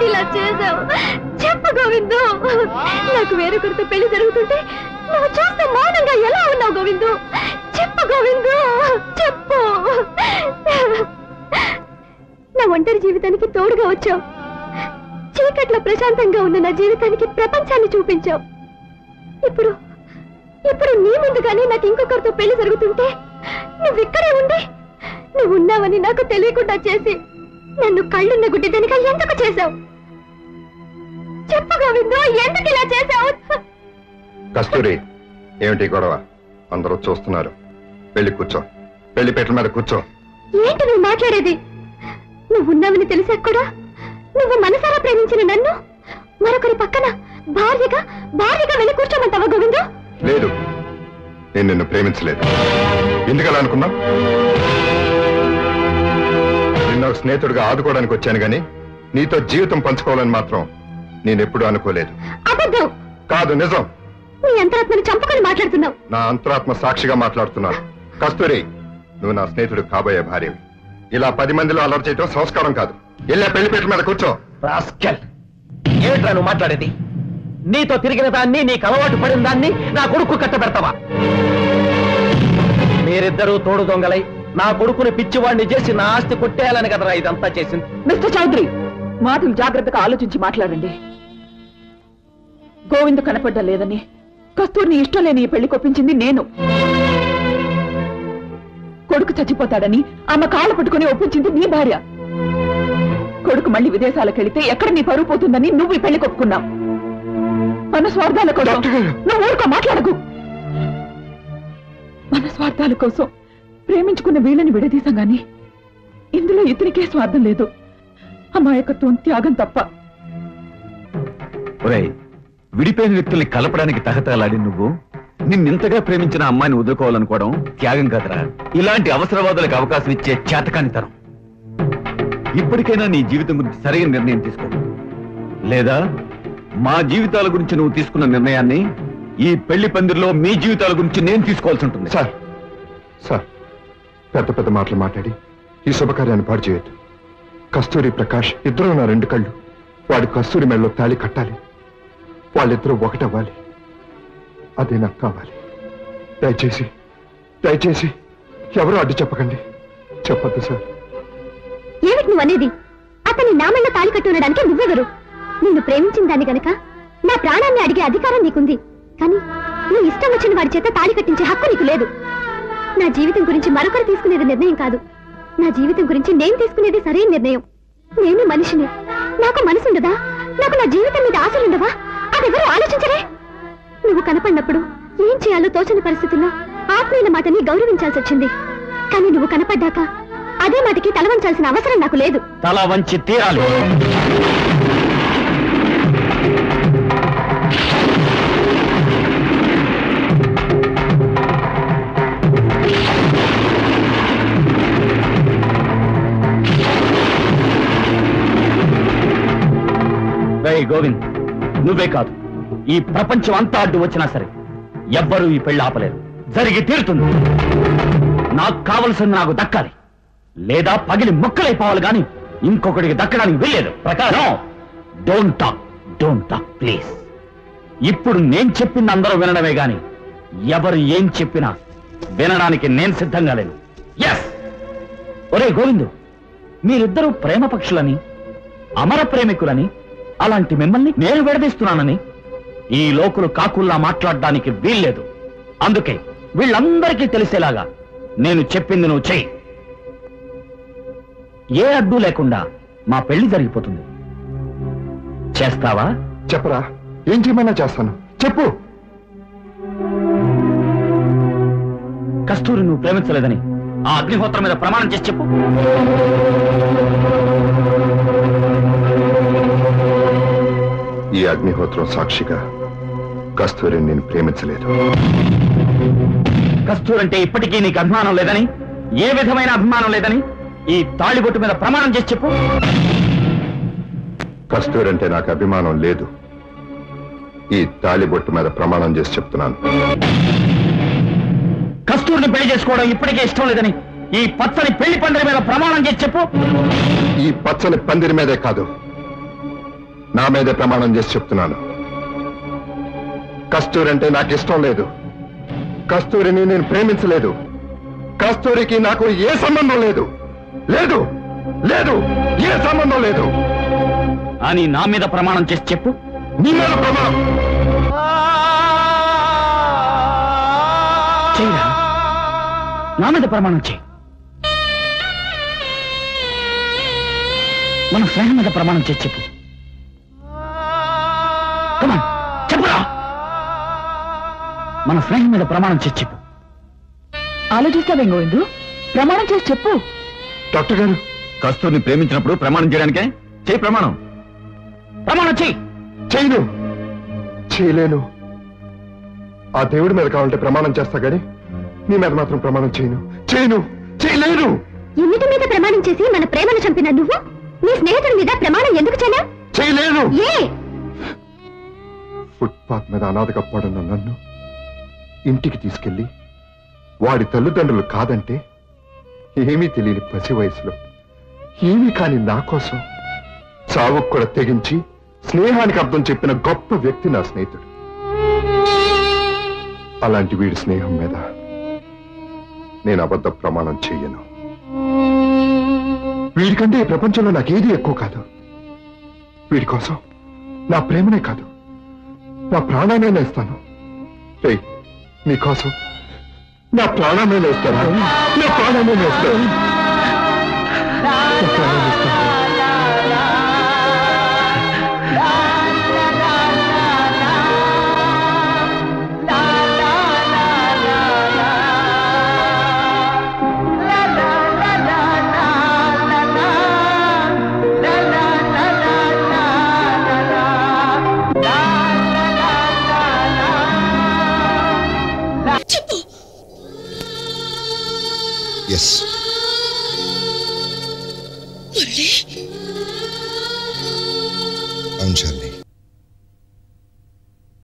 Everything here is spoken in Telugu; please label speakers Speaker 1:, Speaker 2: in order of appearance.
Speaker 1: ఎందుకు ఇలా చేసావు? చెప్పు గోవిందు. నాకు వేరొకరితో పెళ్లి జరుగుతుంటే నువ్వు చూస్తే మౌనంగా ఎలా ఉన్నావు గోవిందు? చెప్పు గోవిందు, చెప్పు. నా ఒంటరి జీవితానికి తోడుగా వచ్చావు. చీకట్లో ప్రశాంతంగా ఉన్న నా జీవితానికి ప్రపంచాన్ని చూపించావు. ఇప్పుడు ఇప్పుడు నీ ముందుగానే నాకు ఇంకొకరితో పెళ్లి జరుగుతుంటే నువ్వు ఇక్కడే ఉండి నువ్వు ఉన్నావని నాకు తెలియకుండా చేసి నన్ను కళ్ళున్న గుడ్డిదనిగా ఎందుకు చేశావు? చెప్పు గోవిందు, ఎందుకు ఇలా చేశావు?
Speaker 2: కస్తూరి, ఏమిటి గొడవ? అందరూ చూస్తున్నారు. వెళ్ళి కూర్చో, పెళ్లి పీటల మీద కూర్చో.
Speaker 1: ఏంటి నువ్వు మాట్లాడేది? నువ్వున్నావని తెలిసాక కూడా నువ్వు మనసారా ప్రేమించిన నన్ను మరొకరి పక్కన భార్యగా వెళ్ళి కూర్చోమంటావా గోవిందు?
Speaker 2: లేదు, నేను నిన్ను ప్రేమించలేదు. ఎందుకలా అనుకున్నా? నిన్న ఒక స్నేహితుడిగా ఆదుకోవడానికి వచ్చాను గాని నీతో జీవితం పంచుకోవాలని మాత్రం నేనెప్పుడూ అనుకోలేదు.
Speaker 1: అబద్ధం.
Speaker 2: కాదు, నిజం.
Speaker 1: నీ అంతరాత్మని చంపుకొని మాట్లాడుతున్నావు.
Speaker 2: నా అంతరాత్మ సాక్షిగా మాట్లాడుతున్నాను. కస్తూరి, నువ్వు నా స్నేహితుడు కాబోయే భార్యవి. ఇలా 10 మందిలో అలర్ట్ చేయటం సంస్కారం కాదు. వెళ్ళే పెళ్లిపీట మీద కూర్చో.
Speaker 3: ఏమిట్రా నువ్వు మాట్లాడేది? నీతో తిరిగిన దాన్ని, నీకు అలవాటు పడిన దాన్ని నా కొడుకు కట్టబెడతావా? మీరిద్దరూ తోడు దొంగలై నా కొడుకుని పిచ్చివాడిని చేసి నా ఆస్తి కొట్టేయాలని కదరా ఇదంతా చేసింది.
Speaker 4: మిస్టర్ చౌదరి, మాటలు జాగ్రత్తగా ఆలోచించి మాట్లాడండి. గోవిందు కనపడ్డా లేదని కస్తూరిని ఇష్టం లేని ఈ పెళ్లి కొప్పించింది నేను. కొడుకు చచ్చిపోతాడని ఆమె కాళ్ళు పట్టుకుని ఒప్పించింది నీ భార్య. కొడుకు మళ్ళీ విదేశాలకు వెళితే ఎక్కడ నీ పరువు పోతుందని నువ్వు ఈ పెళ్లి కొప్పుకున్నావు. మన స్వార్థాల కోసం నువ్వు ఊరుకో, మాట్లాడకు. మన స్వార్థాల కోసం ప్రేమించుకున్న వీళ్ళని విడదీశాం గాని ఇందులో ఇతనికే స్వార్థం లేదు. అమాయకత్వం, త్యాగం తప్ప.
Speaker 5: విడిపోయిన వ్యక్తుల్ని కలపడానికి తహతలాడి నువ్వు నిన్నింతగా ప్రేమించిన అమ్మాయిని వదులుకోవాలనుకోవడం త్యాగం కదరా. ఇలాంటి అవసరవాదులకు అవకాశం ఇచ్చే చేతకానితనం. ఇప్పటికైనా నీ జీవితం గురించి సరైన నిర్ణయం తీసుకో. లేదా మా జీవితాల గురించి నువ్వు తీసుకున్న నిర్ణయాన్ని ఈ పెళ్లి పందిరిలో మీ జీవితాల గురించి నేను తీసుకోవాల్సి ఉంటుంది.
Speaker 2: సార్, పెద్ద పెద్ద మాటలు మాట్లాడి ఈ శుభకార్యాన్ని పాడు చేయొద్దు. కస్తూరి, ప్రకాష్ ఇద్దరు నా 2 కళ్ళు. వాడి కస్తూరి మెడలో తాళి కట్టాలి. వాళ్ళిద్దరూ ఒకటవ్వాలి. అదే నాకు కావాలి. దయచేసి ఎవరూ అడ్డు చెప్పకండి. చెప్పద్దు సార్.
Speaker 1: ఏమిటి నువ్వు అనేది? అతని నామన్న తాళి కట్టునడానికి నువ్వెవరు? నిన్ను ప్రేమించిన దాన్ని గనక నా ప్రాణాన్ని అడిగే అధికారం నీకుంది. కానీ నువ్వు ఇష్టం వచ్చిన వాడి చేత తాళి కట్టించే హక్కు నీకు లేదు. నా జీవితం గురించి మరొకరు తీసుకునేది నిర్ణయం కాదు. నా జీవితం గురించి నేను తీసుకునేది సరైన నిర్ణయం. నేను మనిషిని. నాకు మనసుండదా? నాకు నా జీవితం మీద ఆశలుండవా? అదెవరూ ఆలోచించరే. నువ్వు కనపడినప్పుడు ఏం చేయాలో తోచని పరిస్థితుల్లో ఆత్మీయుల మాటని గౌరవించాల్సి వచ్చింది. కానీ నువ్వు కనపడ్డాక అదే మాటకి తల వంచాల్సిన అవసరం నాకు లేదు.
Speaker 3: తల వంచి తీరాలి. గోవింద్, నువ్వే కాదు, ఈ ప్రపంచం అంతా అడ్డు వచ్చినా సరే ఎవ్వరూ ఈ పెళ్లి ఆపలేరు. జరిగి తీరుతుంది. నాకు కావలసింది నాకు దక్కాలి, లేదా పగిలి ముక్కలైపోవాలి గాని ఇంకొకటికి దక్కడానికి వెళ్ళలేదు. ప్రకారం డోంట్ టాక్ ప్లీజ్. ఇప్పుడు నేను చెప్పింది అందరూ వినడమే గాని ఎవరు ఏం చెప్పినా వినడానికి నేను సిద్ధంగా లేను. ఎస్. ఒరే గోవిందు, మీరిద్దరూ ప్రేమ పక్షులని, అమర ప్రేమికులని, అలాంటి మిమ్మల్ని నేను విడదీస్తున్నానని ఈ లోకులు కాకుల్లా మాట్లాడడానికి వీల్లేదు. అందుకే వీళ్ళందరికీ తెలిసేలాగా నేను చెప్పింది నువ్వు చెయ్యి. ఏ అడ్డు లేకుండా మా పెళ్లి జరిగిపోతుంది. చేస్తావా?
Speaker 2: చెప్పరా, ఏం చేయమన్నా చేస్తాను. చెప్పు.
Speaker 3: కస్తూరి నువ్వు ప్రేమించలేదని ఆ అగ్నిహోత్రం మీద ప్రమాణం చేసి చెప్పు.
Speaker 2: ఈ అగ్నిహోత్రం సాక్షిగా కస్తూరిని నేను ప్రేమించలేదు.
Speaker 3: కస్తూరి అంటే ఇప్పటికీ నీకు అభిమానం లేదని, ఏ విధమైన అభిమానం లేదని ఈ తాళిబొట్టు మీద ప్రమాణం చేసి చెప్పు.
Speaker 2: కస్తూరి అంటే నాకు అభిమానం లేదు. ఈ తాళిబొట్టు మీద ప్రమాణం చేసి చెప్తున్నాను.
Speaker 3: కస్తూరిని పెళ్లి చేసుకోవడం ఇప్పటికే ఇష్టం లేదని ఈ పచ్చని పెళ్లి పందిరి మీద ప్రమాణం చేసి చెప్పు.
Speaker 2: ఈ పచ్చని పందిరి మీదే కాదు, నా మీదే ప్రమాణం చేసి చెప్తున్నాను. కస్తూరి అంటే నాకు ఇష్టం లేదు. కస్తూరిని నేను ప్రేమించలేదు. కస్తూరికి నాకు ఏ సంబంధం లేదు. లేదు లేదు ఏ సంబంధం లేదు
Speaker 3: అని నా మీద ప్రమాణం చేసి చెప్పు.
Speaker 2: నీ మీద ప్రమాణం
Speaker 3: చేయరా? నా మీద ప్రమాణం చేయి. మన స్నేహం మీద ప్రమాణం చేసి చెప్పు. చెప్పురా. మన స్నేహం మీద ప్రమాణం చేసి చెప్పు.
Speaker 4: ఆలోచిస్తావేం గోవిందు? ప్రమాణం చేసి చెప్పు.
Speaker 2: డాక్టర్ గారు,
Speaker 5: కస్తూరిని ప్రేమించినప్పుడు ప్రమాణం చేయడానికే చేయి ప్రమాణం.
Speaker 3: ప్రమాణం చేయి.
Speaker 2: చేయను, చేయలేను. ఆ దేవుడి మీద కావాలంటే ప్రమాణం చేస్తా గాని నీ మీద మాత్రం ప్రమాణం చేయను. చేయను, చేయలేను.
Speaker 1: ఎన్నిటి మీద ప్రమాణం చేసి మన ప్రేమను చంపిన నువ్వు నీ స్నేహితుడి మీద ప్రమాణం ఎందుకు చేయలేవు?
Speaker 2: చేయలేను.
Speaker 1: ఏ
Speaker 2: ఫుట్పాత్ మీద అనాథగా పడున్న నన్ను ఇంటికి తీసుకెళ్లి వాడి తల్లిదండ్రులు కాదంటే ఏమీ తెలియని పసి వయసులో ఏమీ కాని నా కోసం చావుకు కూడా తెగించి స్నేహానికి అర్థం చెప్పిన గొప్ప వ్యక్తి నా స్నేహితుడు. అలాంటి వీడి స్నేహం మీద నేను అబద్ధ ప్రమాణం చెయ్యను. వీడికంటే ఈ ప్రపంచంలో నాకేది ఎక్కువ కాదు. వీడి కోసం నా ప్రేమనే కాదు, నా ప్రాణాన్ని ఇస్తాను. నీకోసం నా ప్రాణాన్ని ఇస్తాను. నా ప్రాణాన్ని ఇస్తాను.
Speaker 6: Yes.